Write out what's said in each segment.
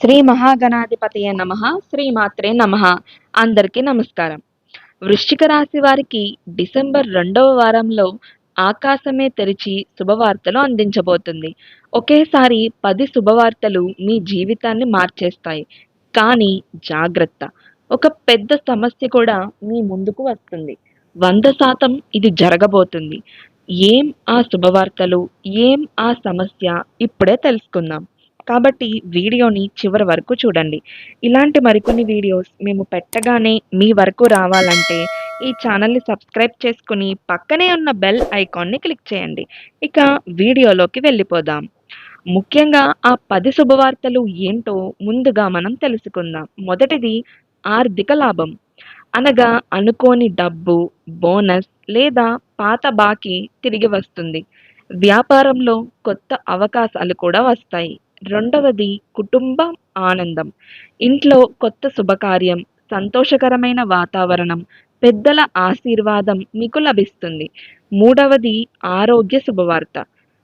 శ్రీ మహాగణాధిపతయ నమః. శ్రీమాత్రే నమః. అందరికీ నమస్కారం. వృశ్చిక రాశి వారికి డిసెంబర్ 2వ వారంలో ఆకాశమే తెరిచి శుభవార్తలు అందించబోతుంది. ఒకేసారి 10 శుభవార్తలు మీ జీవితాన్ని మార్చేస్తాయి. కానీ జాగ్రత్త! ఒక పెద్ద సమస్య కూడా మీ ముందుకు వస్తుంది. 100% ఇది జరగబోతుంది. ఏం ఆ శుభవార్తలు? ఏం ఆ సమస్య? ఇప్పుడే తెలుసుకుందాం. కాబట్టి వీడియోని చివరి వరకు చూడండి. ఇలాంటి మరికొన్ని వీడియోస్ మేము పెట్టగానే మీ వరకు రావాలంటే ఈ ఛానల్‌ని సబ్స్క్రైబ్ చేసుకొని పక్కనే ఉన్న బెల్ ఐకాన్‌ని క్లిక్ చేయండి. ఇక వీడియోలోకి వెళ్ళిపోదాం. ముఖ్యంగా ఆ 10 శుభవార్తలు ఏంటో ముందుగా మనం తెలుసుకుందాం. మొదటిది ఆర్థిక లాభం. అనగా అనుకోని డబ్బు, బోనస్ లేదా పాత బాకీ తిరిగి వస్తుంది. వ్యాపారంలో కొత్త అవకాశాలు కూడా వస్తాయి. రెండవది కుటుంబ ఆనందం. ఇంట్లో కొత్త శుభకార్యం, సంతోషకరమైన వాతావరణం, పెద్దల ఆశీర్వాదం మీకు లభిస్తుంది. మూడవది ఆరోగ్య శుభవార్త.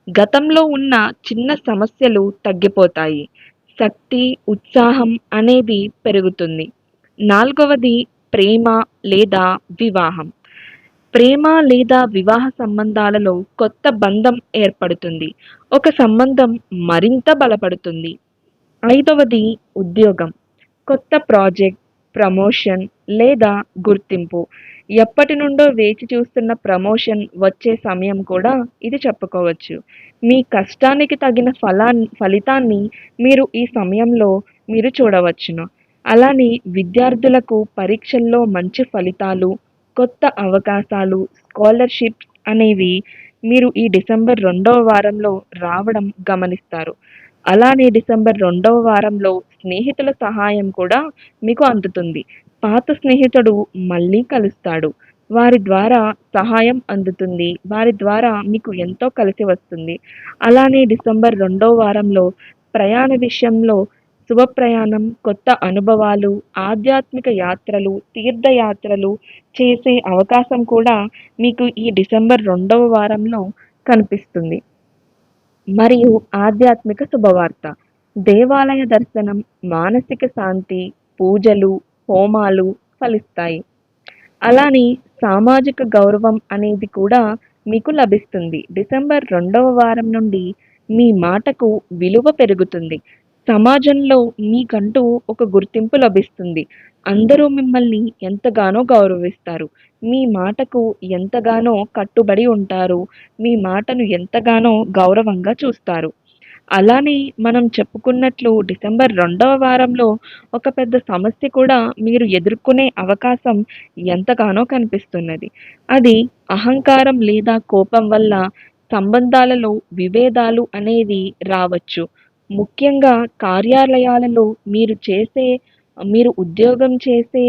గతంలో ఉన్న చిన్న సమస్యలు తగ్గిపోతాయి. శక్తి, ఉత్సాహం అనేది పెరుగుతుంది. నాలుగవది ప్రేమ లేదా వివాహం. ప్రేమ లేదా వివాహ సంబంధాలలో కొత్త బంధం ఏర్పడుతుంది. ఒక సంబంధం మరింత బలపడుతుంది. ఐదవది ఉద్యోగం. కొత్త ప్రాజెక్ట్, ప్రమోషన్ లేదా గుర్తింపు. ఎప్పటి నుండో వేచి చూస్తున్న ప్రమోషన్ వచ్చే సమయం కూడా ఇది చెప్పుకోవచ్చు. మీ కష్టానికి తగిన ఫలితాన్ని మీరు ఈ సమయంలో చూడవచ్చును. అలానే విద్యార్థులకు పరీక్షల్లో మంచి ఫలితాలు, కొత్త అవకాశాలు, స్కాలర్షిప్స్ అనేవి మీరు ఈ డిసెంబర్ 2వ వారంలో రావడం గమనిస్తారు. అలానే డిసెంబర్ 2వ వారంలో స్నేహితుల సహాయం కూడా మీకు అందుతుంది. పాత స్నేహితుడు మళ్ళీ కలుస్తాడు. వారి ద్వారా సహాయం అందుతుంది. వారి ద్వారా మీకు ఎంతో కలిసి వస్తుంది. అలానే డిసెంబర్ 2వ వారంలో ప్రయాణ విషయంలో శుభ ప్రయాణం, కొత్త అనుభవాలు, ఆధ్యాత్మిక యాత్రలు, తీర్థయాత్రలు చేసే అవకాశం కూడా మీకు ఈ డిసెంబర్ 2వ వారంలో కనిపిస్తుంది. మరియు ఆధ్యాత్మిక శుభవార్త. దేవాలయ దర్శనం, మానసిక శాంతి, పూజలు, హోమాలు ఫలిస్తాయి. అలానే సామాజిక గౌరవం అనేది కూడా మీకు లభిస్తుంది. డిసెంబర్ 2వ వారం నుండి మీ మాటకు విలువ పెరుగుతుంది. సమాజంలో మీకంటూ ఒక గుర్తింపు లభిస్తుంది. అందరూ మిమ్మల్ని ఎంతగానో గౌరవిస్తారు. మీ మాటకు ఎంతగానో కట్టుబడి ఉంటారు. మీ మాటను ఎంతగానో గౌరవంగా చూస్తారు. అలానే మనం చెప్పుకున్నట్లు డిసెంబర్ 2వ వారంలో ఒక పెద్ద సమస్య కూడా మీరు ఎదుర్కొనే అవకాశం ఎంతగానో కనిపిస్తున్నది. అది అహంకారం లేదా కోపం వల్ల సంబంధాలలో విభేదాలు అనేవి రావచ్చు. ముఖ్యంగా కార్యాలయాలలో మీరు ఉద్యోగం చేసే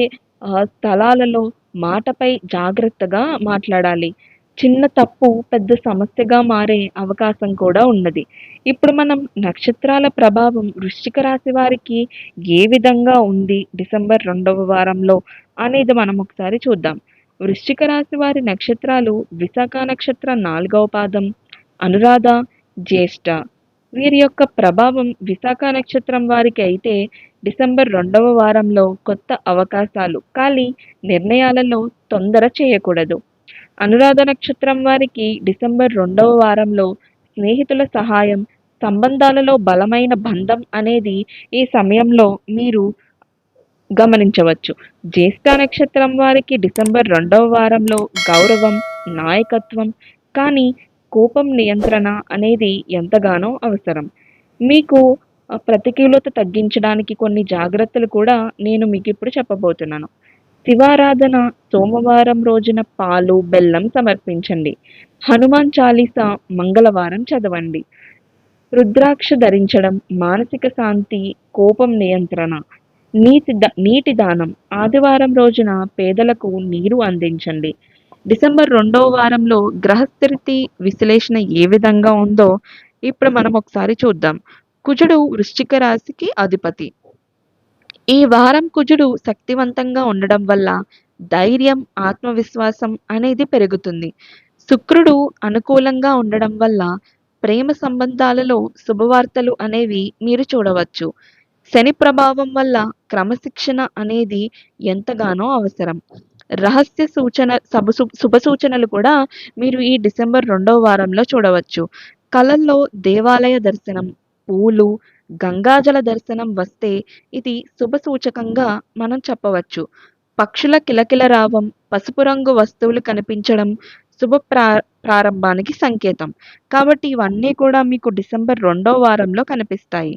స్థలాలలో మాటపై జాగ్రత్తగా మాట్లాడాలి. చిన్న తప్పు పెద్ద సమస్యగా మారే అవకాశం కూడా ఉన్నది. ఇప్పుడు మనం నక్షత్రాల ప్రభావం వృశ్చిక రాశి వారికి ఏ విధంగా ఉంది డిసెంబర్ 2వ వారంలో అనేది మనం ఒకసారి చూద్దాం. వృశ్చిక రాశి వారి నక్షత్రాలు విశాఖ నక్షత్రం 4వ పాదం, అనురాధ, జ్యేష్ఠ. వీరి యొక్క ప్రభావం విశాఖ నక్షత్రం వారికి అయితే డిసెంబర్ 2వ వారంలో కొత్త అవకాశాలు, కానీ నిర్ణయాలలో తొందర చేయకూడదు. అనురాధ నక్షత్రం వారికి డిసెంబర్ 2వ వారంలో స్నేహితుల సహాయం, సంబంధాలలో బలమైన బంధం అనేది ఈ సమయంలో మీరు గమనించవచ్చు. జ్యేష్ఠ నక్షత్రం వారికి డిసెంబర్ 2వ వారంలో గౌరవం, నాయకత్వం, కానీ కోపం నియంత్రణ అనేది ఎంతగానో అవసరం. మీకు ప్రతికూలత తగ్గించడానికి కొన్ని జాగ్రత్తలు కూడా నేను మీకు ఇప్పుడు చెప్పబోతున్నాను. శివారాధన సోమవారం రోజున పాలు, బెల్లం సమర్పించండి. హనుమాన్ చాలీసా మంగళవారం చదవండి. రుద్రాక్ష ధరించడం మానసిక శాంతి, కోపం నియంత్రణ. నీటి దానం ఆదివారం రోజున పేదలకు నీరు అందించండి. డిసెంబర్ 2వ వారంలో గ్రహస్థితి విశ్లేషణ ఏ విధంగా ఉందో ఇప్పుడు మనం ఒకసారి చూద్దాం. కుజుడు వృశ్చిక రాశికి అధిపతి. ఈ వారం కుజుడు శక్తివంతంగా ఉండడం వల్ల ధైర్యం, ఆత్మవిశ్వాసం అనేది పెరుగుతుంది. శుక్రుడు అనుకూలంగా ఉండడం వల్ల ప్రేమ సంబంధాలలో శుభవార్తలు అనేవి మీరు చూడవచ్చు. శని ప్రభావం వల్ల క్రమశిక్షణ అనేది ఎంతగానో అవసరం. రహస్య సూచన శుభ సూచనలు కూడా మీరు ఈ డిసెంబర్ రెండవ వారంలో చూడవచ్చు. కలల్లో దేవాలయ దర్శనం, పూలు, గంగాజల దర్శనం వస్తే ఇది శుభ సూచకంగా మనం చెప్పవచ్చు. పక్షుల కిలకిలరావం, పసుపు రంగు వస్తువులు కనిపించడం శుభ ప్రారంభానికి సంకేతం. కాబట్టి ఇవన్నీ కూడా మీకు డిసెంబర్ రెండో వారంలో కనిపిస్తాయి.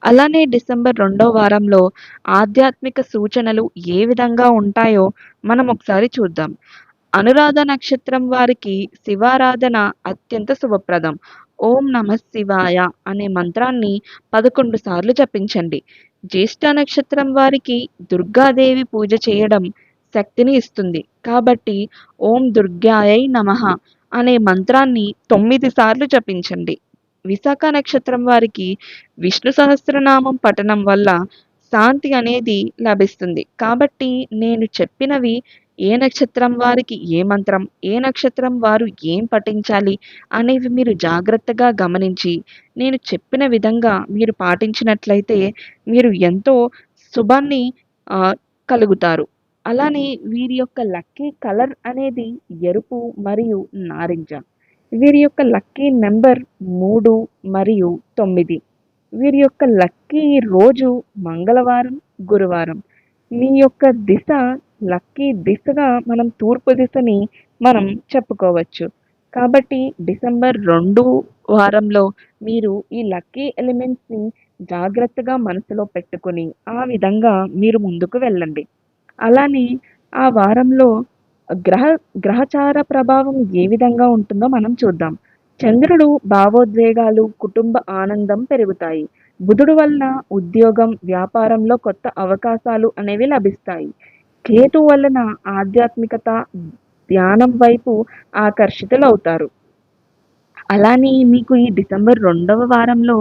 అలానే డిసెంబర్ రెండో వారంలో ఆధ్యాత్మిక సూచనలు ఏ విధంగా ఉంటాయో మనం ఒకసారి చూద్దాం. అనురాధ నక్షత్రం వారికి శివారాధన అత్యంత శుభప్రదం. ఓం నమః శివాయ అనే మంత్రాన్ని 11 సార్లు జపించండి. జ్యేష్ఠ నక్షత్రం వారికి దుర్గాదేవి పూజ చేయడం శక్తిని ఇస్తుంది. కాబట్టి ఓం దుర్గాయై నమః అనే మంత్రాన్ని 9 సార్లు జపించండి. విశాఖ నక్షత్రం వారికి విష్ణు సహస్రనామం పఠనం వల్ల శాంతి అనేది లభిస్తుంది. కాబట్టి నేను చెప్పినవి ఏ నక్షత్రం వారికి ఏ మంత్రం, ఏ నక్షత్రం వారు ఏం పఠించాలి అనేవి మీరు జాగ్రత్తగా గమనించి నేను చెప్పిన విధంగా మీరు పాటించినట్లయితే మీరు ఎంతో శుభాన్ని కలుగుతారు. అలానే వీరి యొక్క లక్కీ కలర్ అనేది ఎరుపు మరియు నారింజ. వీరి యొక్క లక్కీ నెంబర్ 3 మరియు 9. వీరి యొక్క లక్కీ రోజు మంగళవారం, గురువారం. మీ యొక్క దిశ లక్కీ దిశగా మనం తూర్పు దిశని మనం చెప్పుకోవచ్చు. కాబట్టి డిసెంబర్ 2 వారంలో మీరు ఈ లక్కీ ఎలిమెంట్స్‌ని జాగ్రత్తగా మనసులో పెట్టుకొని ఆ విధంగా మీరు ముందుకు వెళ్ళండి. అలానే ఆ వారంలో గ్రహచార ప్రభావం ఏ విధంగా ఉంటుందో మనం చూద్దాం. చంద్రుడు భావోద్వేగాలు, కుటుంబ ఆనందం పెరుగుతాయి. బుధుడు వలన ఉద్యోగం, వ్యాపారంలో కొత్త అవకాశాలు అనేవి లభిస్తాయి. కేతు వలన ఆధ్యాత్మికత, ధ్యానం వైపు ఆకర్షితులవుతారు. అలానే మీకు ఈ డిసెంబర్ రెండవ వారంలో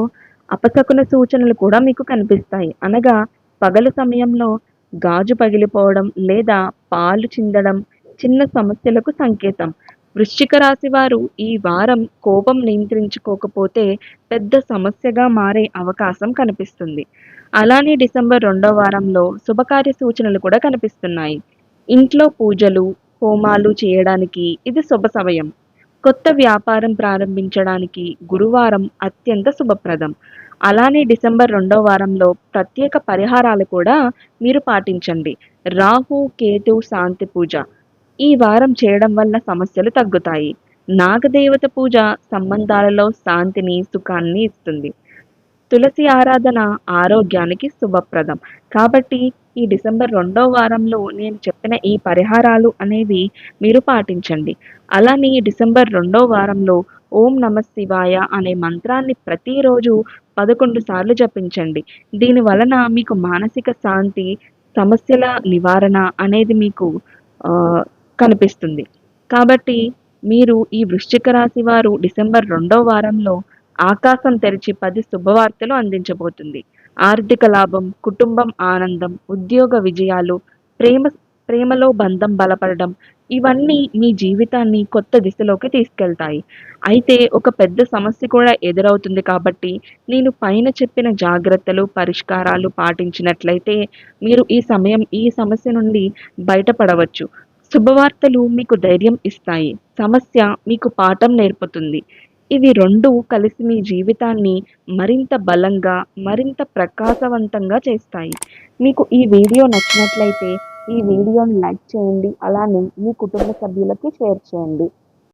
అపశకున సూచనలు కూడా మీకు కనిపిస్తాయి. అనగా పగలు సమయంలో గాజు పగిలిపోవడం లేదా పాలు చిందడం చిన్న సమస్యలకు సంకేతం. వృశ్చిక రాశి వారు ఈ వారం కోపం నియంత్రించుకోకపోతే పెద్ద సమస్యగా మారే అవకాశం కనిపిస్తుంది. అలానే డిసెంబర్ రెండో వారంలో శుభకార్య సూచనలు కూడా కనిపిస్తున్నాయి. ఇంట్లో పూజలు, హోమాలు చేయడానికి ఇది శుభ సమయం. కొత్త వ్యాపారం ప్రారంభించడానికి గురువారం అత్యంత శుభప్రదం. అలానే డిసెంబర్ రెండో వారంలో ప్రత్యేక పరిహారాలు కూడా మీరు పాటించండి. రాహు, కేతు శాంతి పూజ ఈ వారం చేయడం వల్ల సమస్యలు తగ్గుతాయి. నాగదేవత పూజ సంబంధాలలో శాంతిని, సుఖాన్ని ఇస్తుంది. తులసి ఆరాధన ఆరోగ్యానికి శుభప్రదం. కాబట్టి ఈ డిసెంబర్ రెండో వారంలో నేను చెప్పిన ఈ పరిహారాలు అనేవి మీరు పాటించండి. అలానే ఈ డిసెంబర్ రెండో వారంలో ఓం నమః శివాయ అనే మంత్రాన్ని ప్రతిరోజు 11 సార్లు జపించండి. దీని వలన మీకు మానసిక శాంతి, సమస్యల నివారణ అనేది మీకు కనిపిస్తుంది. కాబట్టి మీరు ఈ వృశ్చిక రాశి వారు డిసెంబర్ రెండో వారంలో ఆకాశం తెరిచి 10 శుభవార్తలు అందించబోతుంది. ఆర్థిక లాభం, కుటుంబం ఆనందం, ఉద్యోగ విజయాలు, ప్రేమలో బంధం బలపడడం ఇవన్నీ మీ జీవితాన్ని కొత్త దిశలోకి తీసుకెళ్తాయి. అయితే ఒక పెద్ద సమస్య కూడా ఎదురవుతుంది కాబట్టి నేను పైన చెప్పిన జాగ్రత్తలు, పరిష్కారాలు పాటించినట్లయితే మీరు ఈ సమస్య నుండి బయటపడవచ్చు. శుభవార్తలు మీకు ధైర్యం ఇస్తాయి. సమస్య మీకు పాఠం నేర్పుతుంది. ఇవి 2 కలిసి మీ జీవితాన్ని మరింత బలంగా, మరింత ప్రకాశవంతంగా చేస్తాయి. మీకు ఈ వీడియో నచ్చినట్లయితే ఈ వీడియోని లైక్ చేయండి. అలానే మీ కుటుంబ సభ్యులకి షేర్ చేయండి.